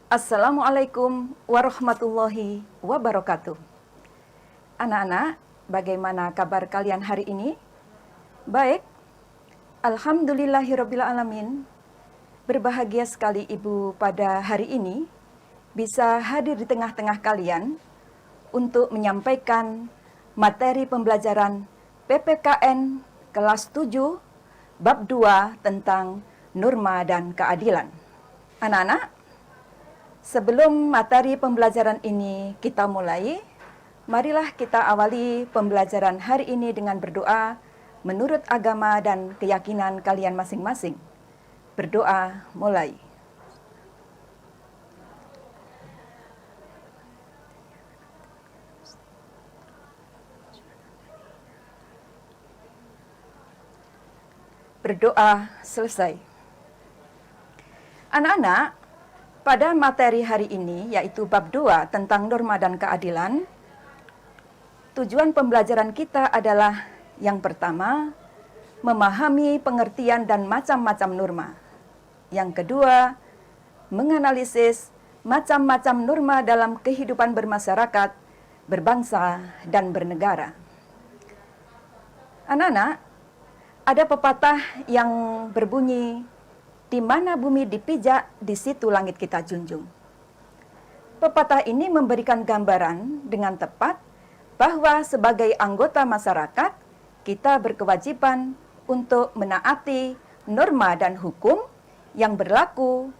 Assalamualaikum warahmatullahi wabarakatuh. Anak-anak, bagaimana kabar kalian hari ini? Baik, alhamdulillahirrabbilalamin. Berbahagia sekali Ibu pada hari ini bisa hadir di tengah-tengah kalian untuk menyampaikan materi pembelajaran PPKN kelas 7 bab 2 tentang norma dan keadilan. Anak-anak, sebelum materi pembelajaran ini kita mulai, marilah kita awali pembelajaran hari ini dengan berdoa menurut agama dan keyakinan kalian masing-masing. Berdoa mulai. Berdoa selesai. Anak-anak, pada materi hari ini, yaitu bab 2 tentang norma dan keadilan, tujuan pembelajaran kita adalah yang pertama, memahami pengertian dan macam-macam norma. Yang kedua, menganalisis macam-macam norma dalam kehidupan bermasyarakat, berbangsa, dan bernegara. Anak-anak, ada pepatah yang berbunyi, di mana bumi dipijak, di situ langit kita junjung. Pepatah ini memberikan gambaran dengan tepat bahwa sebagai anggota masyarakat, kita berkewajiban untuk menaati norma dan hukum yang berlaku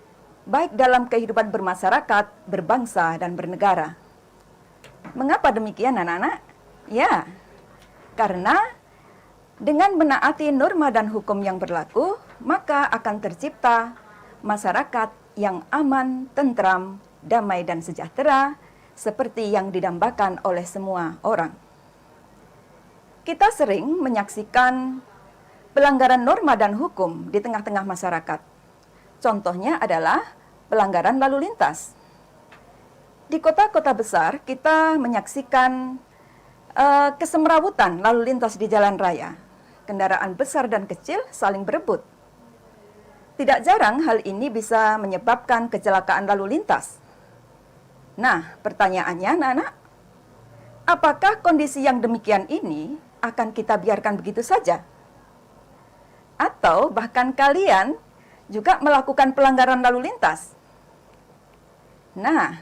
baik dalam kehidupan bermasyarakat, berbangsa, dan bernegara. Mengapa demikian, anak-anak? Ya, karena dengan menaati norma dan hukum yang berlaku, maka akan tercipta masyarakat yang aman, tentram, damai, dan sejahtera, seperti yang didambakan oleh semua orang. Kita sering menyaksikan pelanggaran norma dan hukum di tengah-tengah masyarakat. Contohnya adalah pelanggaran lalu lintas. Di kota-kota besar, kita menyaksikan kesemrawutan lalu lintas di jalan raya. Kendaraan besar dan kecil saling berebut. Tidak jarang hal ini bisa menyebabkan kecelakaan lalu lintas. Nah, pertanyaannya anak-anak, apakah kondisi yang demikian ini akan kita biarkan begitu saja? Atau bahkan kalian juga melakukan pelanggaran lalu lintas? Nah,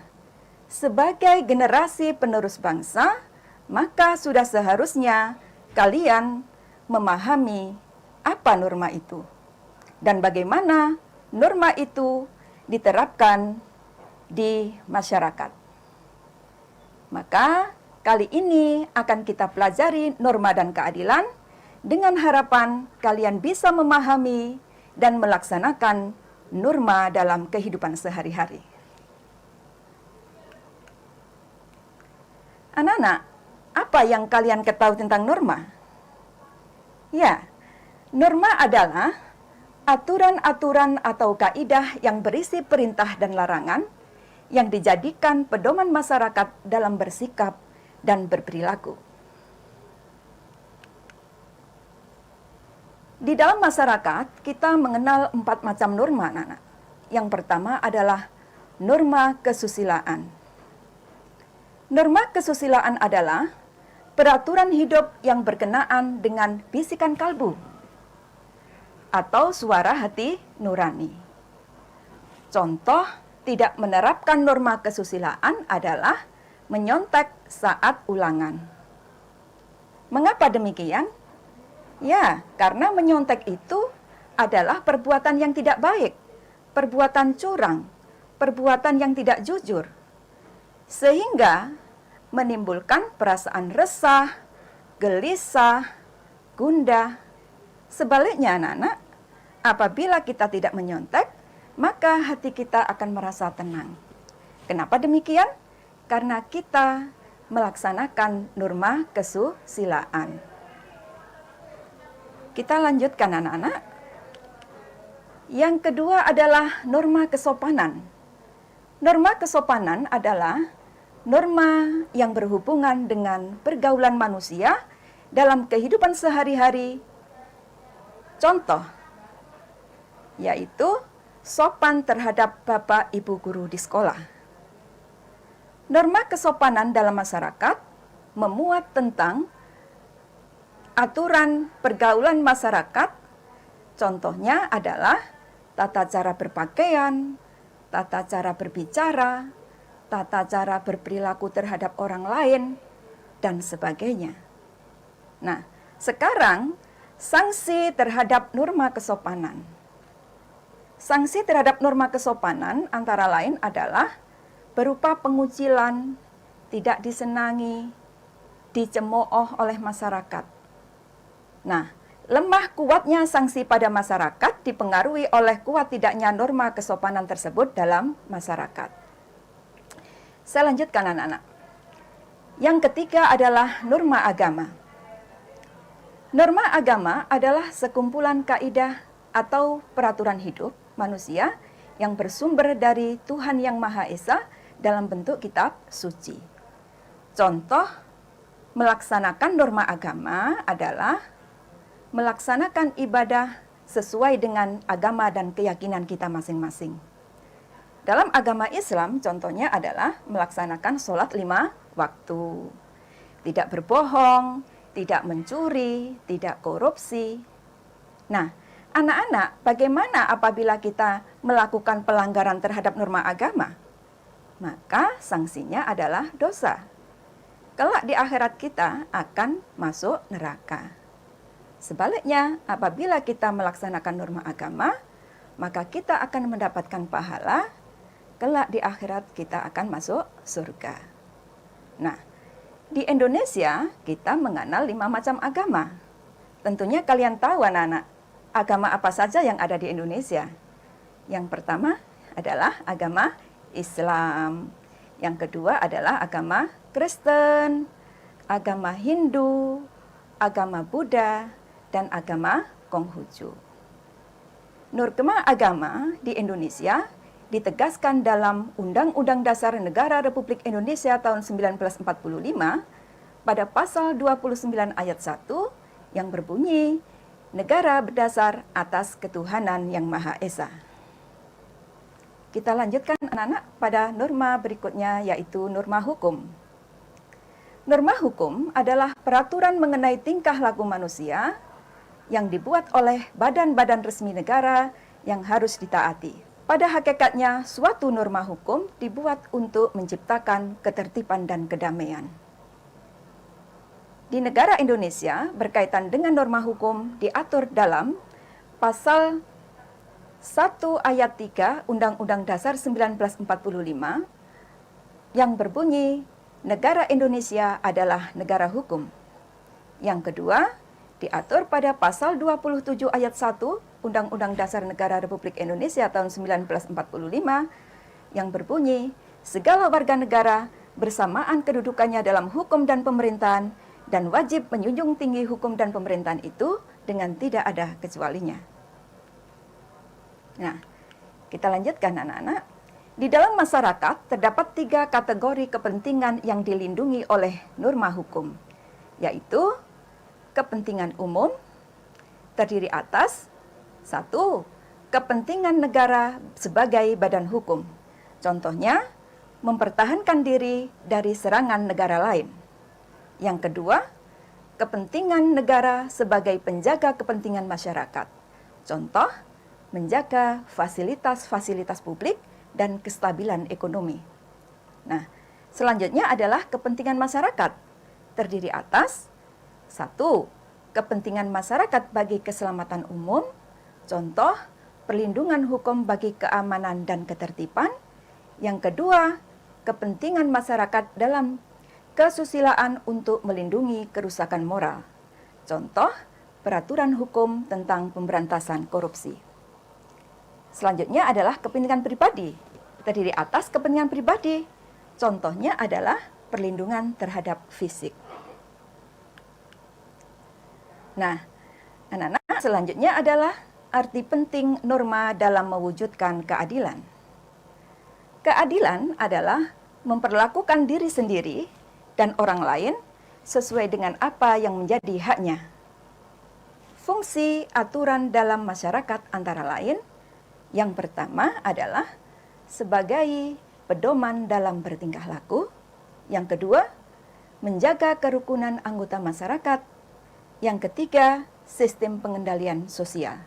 sebagai generasi penerus bangsa, maka sudah seharusnya kalian memahami apa norma itu dan bagaimana norma itu diterapkan di masyarakat. Maka kali ini akan kita pelajari norma dan keadilan dengan harapan kalian bisa memahami dan melaksanakan norma dalam kehidupan sehari-hari. Anak-anak, apa yang kalian ketahui tentang norma? Ya, norma adalah aturan-aturan atau kaidah yang berisi perintah dan larangan yang dijadikan pedoman masyarakat dalam bersikap dan berperilaku. Di dalam masyarakat, kita mengenal 4 macam norma, anak-anak. Yang pertama adalah norma kesusilaan. Norma kesusilaan adalah peraturan hidup yang berkenaan dengan bisikan kalbu atau suara hati nurani. Contoh tidak menerapkan norma kesusilaan adalah menyontek saat ulangan. Mengapa demikian? Ya, karena menyontek itu adalah perbuatan yang tidak baik, perbuatan curang, perbuatan yang tidak jujur, sehingga menimbulkan perasaan resah, gelisah, gundah. Sebaliknya anak-anak, apabila kita tidak menyontek, maka hati kita akan merasa tenang. Kenapa demikian? Karena kita melaksanakan norma kesusilaan. Kita lanjutkan anak-anak. Yang kedua adalah norma kesopanan. Norma kesopanan adalah norma yang berhubungan dengan pergaulan manusia dalam kehidupan sehari-hari. Contoh, yaitu sopan terhadap Bapak Ibu guru di sekolah. Norma kesopanan dalam masyarakat memuat tentang aturan pergaulan masyarakat. Contohnya adalah tata cara berpakaian, tata cara berbicara, tata cara berperilaku terhadap orang lain, dan sebagainya. Nah, sekarang sanksi terhadap norma kesopanan. Sanksi terhadap norma kesopanan antara lain adalah berupa pengucilan, tidak disenangi, dicemooh oleh masyarakat. Nah, lemah kuatnya sanksi pada masyarakat dipengaruhi oleh kuat tidaknya norma kesopanan tersebut dalam masyarakat. Saya lanjutkan anak-anak. Yang ketiga adalah norma agama. Norma agama adalah sekumpulan kaidah atau peraturan hidup manusia yang bersumber dari Tuhan Yang Maha Esa dalam bentuk kitab suci. Contoh melaksanakan norma agama adalah melaksanakan ibadah sesuai dengan agama dan keyakinan kita masing-masing. Dalam agama Islam contohnya adalah melaksanakan sholat 5 waktu, tidak berbohong, tidak mencuri, tidak korupsi. Nah, anak-anak, bagaimana apabila kita melakukan pelanggaran terhadap norma agama? Maka sanksinya adalah dosa. Kelak di akhirat kita akan masuk neraka. Sebaliknya, apabila kita melaksanakan norma agama, maka kita akan mendapatkan pahala. Kelak di akhirat kita akan masuk surga. Nah, di Indonesia kita mengenal 5 macam agama. Tentunya kalian tahu anak-anak, agama apa saja yang ada di Indonesia. Yang pertama adalah agama Islam. Yang kedua adalah agama Kristen, agama Hindu, agama Buddha, dan agama Konghucu. Norma agama di Indonesia ditegaskan dalam Undang-Undang Dasar Negara Republik Indonesia tahun 1945 pada pasal 29 ayat 1 yang berbunyi, negara berdasar atas ketuhanan yang Maha Esa. Kita lanjutkan anak-anak pada norma berikutnya, yaitu norma hukum. Norma hukum adalah peraturan mengenai tingkah laku manusia yang dibuat oleh badan-badan resmi negara yang harus ditaati. Pada hakikatnya, suatu norma hukum dibuat untuk menciptakan ketertiban dan kedamaian. Di negara Indonesia, berkaitan dengan norma hukum diatur dalam pasal 1 ayat 3 Undang-Undang Dasar 1945 yang berbunyi, negara Indonesia adalah negara hukum. Yang kedua, diatur pada pasal 27 ayat 1 Undang-Undang Dasar Negara Republik Indonesia tahun 1945 yang berbunyi, segala warga negara bersamaan kedudukannya dalam hukum dan pemerintahan dan wajib menjunjung tinggi hukum dan pemerintahan itu dengan tidak ada kecualinya. Nah, kita lanjutkan anak-anak. Di dalam masyarakat terdapat 3 kategori kepentingan yang dilindungi oleh norma hukum, yaitu kepentingan umum, terdiri atas 1. Kepentingan negara sebagai badan hukum. Contohnya, mempertahankan diri dari serangan negara lain. Yang kedua, kepentingan negara sebagai penjaga kepentingan masyarakat. Contoh, menjaga fasilitas-fasilitas publik dan kestabilan ekonomi. Nah, selanjutnya adalah kepentingan masyarakat. Terdiri atas 1. Kepentingan masyarakat bagi keselamatan umum. Contoh, perlindungan hukum bagi keamanan dan ketertiban. Yang kedua, kepentingan masyarakat dalam kesusilaan untuk melindungi kerusakan moral. Contoh, peraturan hukum tentang pemberantasan korupsi. Selanjutnya adalah kepentingan pribadi. Terdiri atas kepentingan pribadi. Contohnya adalah perlindungan terhadap fisik. Nah, anak-anak, selanjutnya adalah arti penting norma dalam mewujudkan keadilan. Keadilan adalah memperlakukan diri sendiri dan orang lain sesuai dengan apa yang menjadi haknya. Fungsi aturan dalam masyarakat antara lain Yang pertama adalah sebagai pedoman dalam bertingkah laku. Yang kedua, menjaga kerukunan anggota masyarakat. Yang ketiga, sistem pengendalian sosial.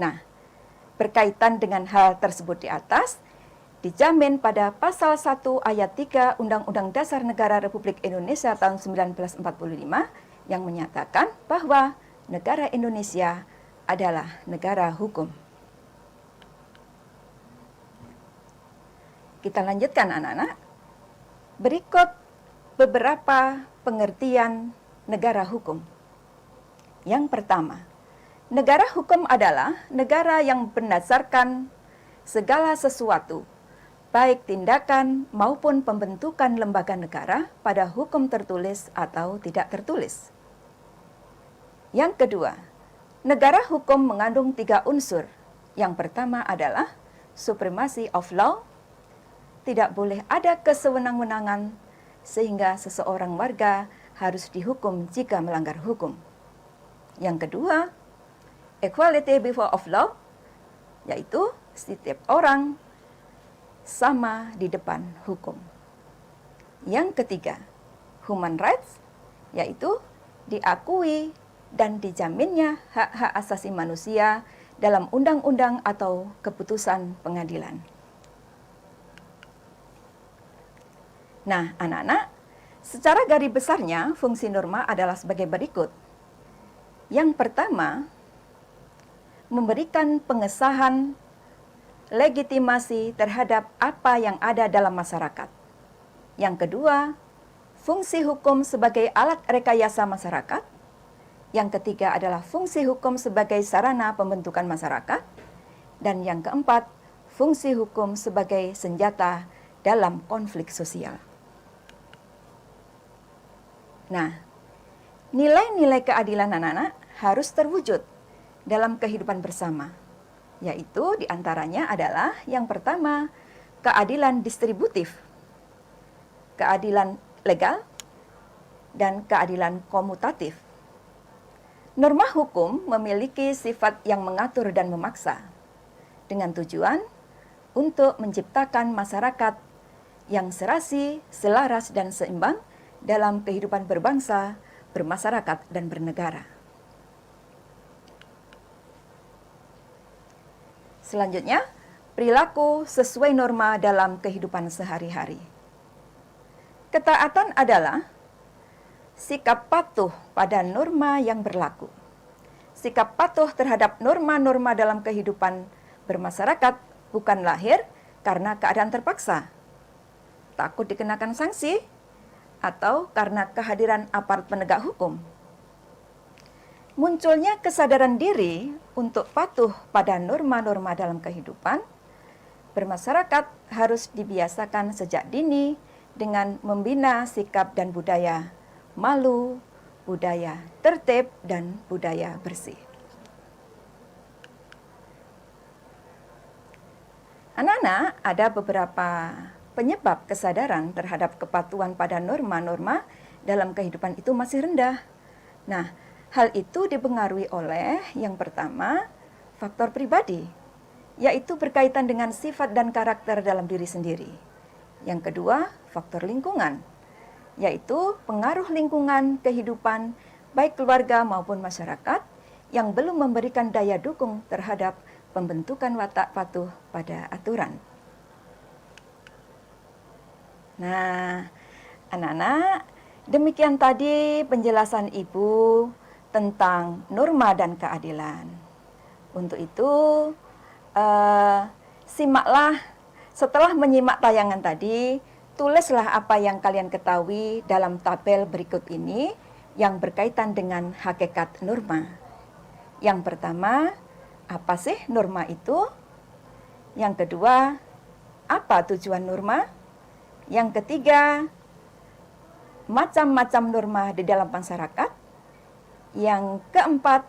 Nah, berkaitan dengan hal tersebut di atas, dijamin pada pasal 1 ayat 3 Undang-Undang Dasar Negara Republik Indonesia tahun 1945 yang menyatakan bahwa negara Indonesia adalah negara hukum. Kita lanjutkan anak-anak. Berikut beberapa pengertian negara hukum. Yang pertama, negara hukum adalah negara yang berdasarkan segala sesuatu, baik tindakan maupun pembentukan lembaga negara pada hukum tertulis atau tidak tertulis. Yang kedua, negara hukum mengandung 3 unsur. Yang pertama adalah supremacy of law. Tidak boleh ada kesewenang-wenangan sehingga seseorang warga harus dihukum jika melanggar hukum. Yang kedua, equality before of law, yaitu setiap orang sama di depan hukum. Yang ketiga, human rights, yaitu diakui dan dijaminnya hak-hak asasi manusia dalam undang-undang atau keputusan pengadilan. Nah, anak-anak, secara garis besarnya fungsi norma adalah sebagai berikut. Yang pertama, memberikan pengesahan legitimasi terhadap apa yang ada dalam masyarakat. Yang kedua, fungsi hukum sebagai alat rekayasa masyarakat. Yang ketiga adalah fungsi hukum sebagai sarana pembentukan masyarakat. Dan yang keempat, fungsi hukum sebagai senjata dalam konflik sosial. Nah, nilai-nilai keadilan anak-anak harus terwujud dalam kehidupan bersama, yaitu diantaranya adalah yang pertama, keadilan distributif, keadilan legal, dan keadilan komutatif. Norma hukum memiliki sifat yang mengatur dan memaksa, dengan tujuan untuk menciptakan masyarakat yang serasi, selaras, dan seimbang dalam kehidupan berbangsa, bermasyarakat, dan bernegara. Selanjutnya, perilaku sesuai norma dalam kehidupan sehari-hari. Ketaatan adalah sikap patuh pada norma yang berlaku. Sikap patuh terhadap norma-norma dalam kehidupan bermasyarakat bukan lahir karena keadaan terpaksa, takut dikenakan sanksi, atau karena kehadiran aparat penegak hukum. Munculnya kesadaran diri untuk patuh pada norma-norma dalam kehidupan bermasyarakat harus dibiasakan sejak dini dengan membina sikap dan budaya malu, budaya tertib, dan budaya bersih. Anak-anak, ada beberapa penyebab kesadaran terhadap kepatuhan pada norma-norma dalam kehidupan itu masih rendah. Nah, hal itu dipengaruhi oleh yang pertama, faktor pribadi, yaitu berkaitan dengan sifat dan karakter dalam diri sendiri. Yang kedua, faktor lingkungan, yaitu pengaruh lingkungan kehidupan baik keluarga maupun masyarakat yang belum memberikan daya dukung terhadap pembentukan watak patuh pada aturan. Nah, anak-anak, demikian tadi penjelasan Ibu tentang norma dan keadilan. Untuk itu, simaklah, setelah menyimak tayangan tadi, tulislah apa yang kalian ketahui dalam tabel berikut ini yang berkaitan dengan hakikat norma. Yang pertama, apa sih norma itu? Yang kedua, apa tujuan norma? Yang ketiga, macam-macam norma di dalam masyarakat. Yang keempat,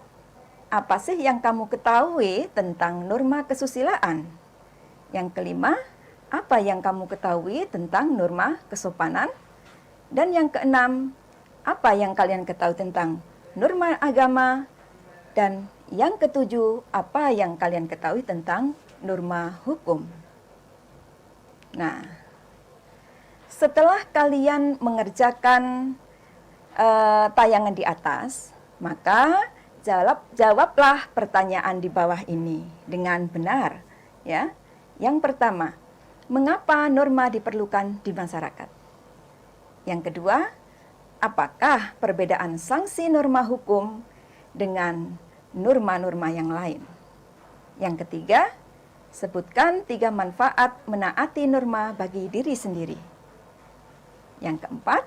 apa sih yang kamu ketahui tentang norma kesusilaan? Yang kelima, apa yang kamu ketahui tentang norma kesopanan? Dan yang keenam, apa yang kalian ketahui tentang norma agama? Dan yang ketujuh, apa yang kalian ketahui tentang norma hukum. Nah, setelah kalian mengerjakan tayangan di atas, maka jawablah pertanyaan di bawah ini dengan benar, ya. Yang pertama, mengapa norma diperlukan di masyarakat? Yang kedua, apakah perbedaan sanksi norma hukum dengan norma-norma yang lain? Yang ketiga, sebutkan 3 manfaat menaati norma bagi diri sendiri. Yang keempat,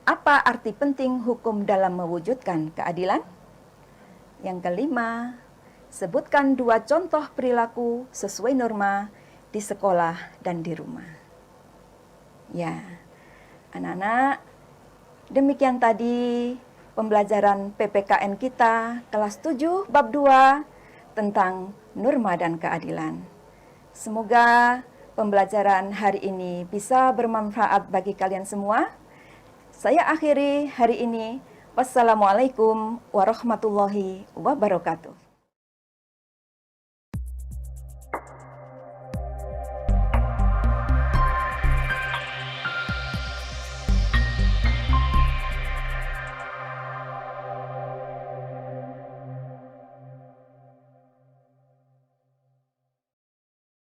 apa arti penting hukum dalam mewujudkan keadilan? Yang kelima, sebutkan 2 contoh perilaku sesuai norma di sekolah dan di rumah. Ya, anak-anak, demikian tadi pembelajaran PPKN kita kelas 7 bab 2 tentang norma dan keadilan. Semoga pembelajaran hari ini bisa bermanfaat bagi kalian semua. Saya akhiri hari ini. Wassalamualaikum warahmatullahi wabarakatuh.